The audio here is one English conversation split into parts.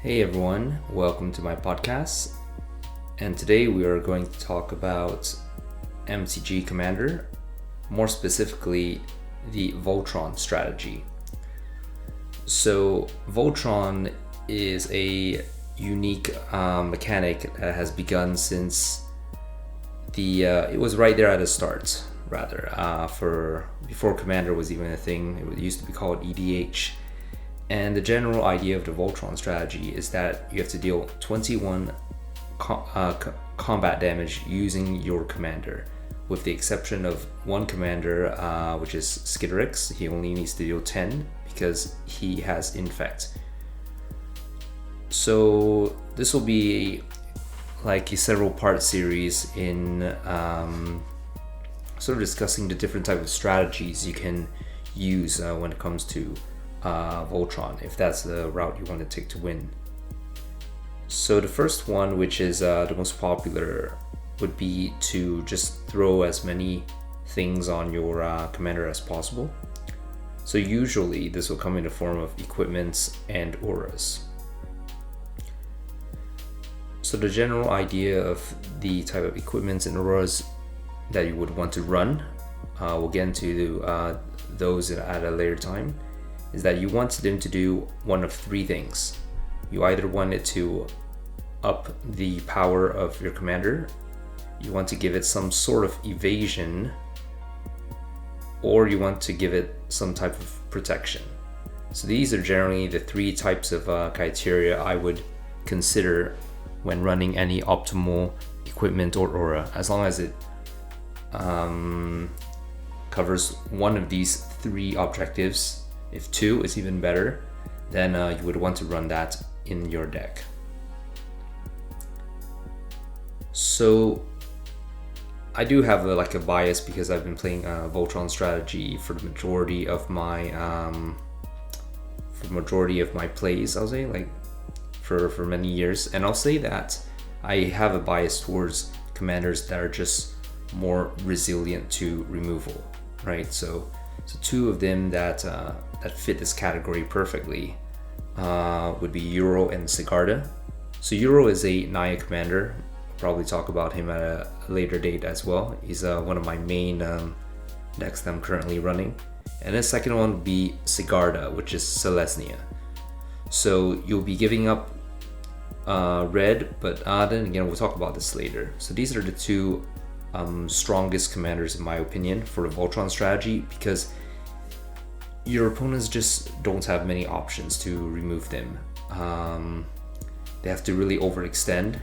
Hey everyone, welcome to my podcast. And today we are going to talk about MTG Commander, more specifically the Voltron strategy. So Voltron is a unique mechanic that has begun since it was right there at the start, for before Commander was even a thing. It used to be called EDH. And the general idea of the Voltron strategy is that you have to deal 21 combat damage using your commander, with the exception of one commander, which is Skitterix. He only needs to deal 10 because he has Infect. So this will be like a several part series in sort of discussing the different type of strategies you can use when it comes to Voltron, if that's the route you want to take to win. So the first one, which is the most popular, would be to just throw as many things on your commander as possible. So usually this will come in the form of equipments and auras. So the general idea of the type of equipments and auras that you would want to run, we'll get into those at a later time, is that you want them to do one of three things. You either want it to up the power of your commander, you want to give it some sort of evasion, or you want to give it some type of protection. So these are generally the three types of criteria I would consider when running any optimal equipment or aura, as long as it covers one of these three objectives. If two is even better, then you would want to run that in your deck. So I do have a bias because I've been playing Voltron strategy for the majority of my plays. I'll say for many years, and I'll say that I have a bias towards commanders that are just more resilient to removal, right? So two of them that fit this category perfectly would be Euro and Sigarda. So Euro is a Naya commander. I'll probably talk about him at a later date as well. He's one of my main decks that I'm currently running. And the second one would be Sigarda, which is Selesnya. So you'll be giving up red, but then again, we'll talk about this later. So these are the two strongest commanders in my opinion for the Voltron strategy, because your opponents just don't have many options to remove them. They have to really overextend,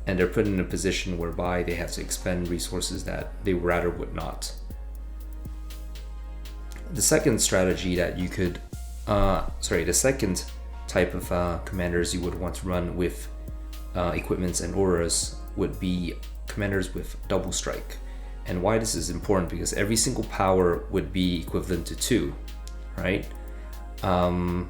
and they're put in a position whereby they have to expend resources that they rather would not. The second strategy that you could, the second type of commanders you would want to run with equipments and auras would be commanders with double strike. And why this is important, because every single power would be equivalent to 2, right? And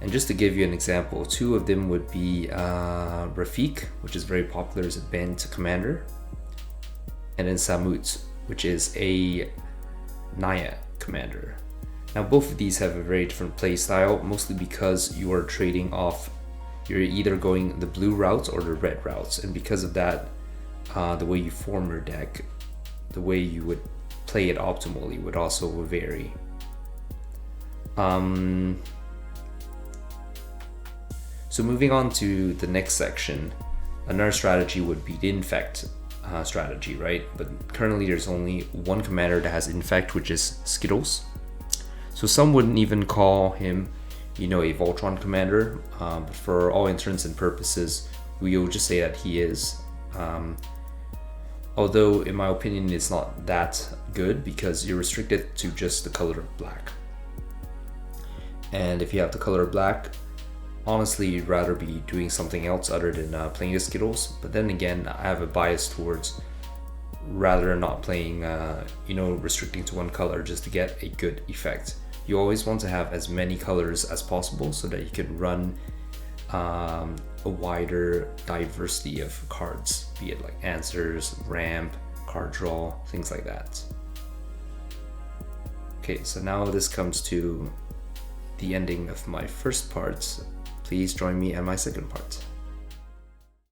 just to give you an example, 2 of them would be Rafik, which is very popular as a banned commander, and then Samut, which is a Naya commander. Now both of these have a very different play style, mostly because you are trading off, you're either going the blue route or the red routes, and because of that, the way you form your deck, the way you would play it optimally would also vary. So moving on to the next section, another strategy would be the Infect strategy, right? But currently there's only one commander that has Infect, which is Skittles. So some wouldn't even call him, a Voltron commander, but for all intents and purposes, we will just say that he is. Although in my opinion it's not that good, because you're restricted to just the color of black. And if you have the color of black, honestly you'd rather be doing something else other than playing the Skittles. But then again, I have a bias towards rather not playing, restricting to one color just to get a good effect. You always want to have as many colors as possible so that you can run a wider diversity of cards, be it like answers, ramp, card draw, things like that. Okay, so now this comes to the ending of my first part, please join me at my second part.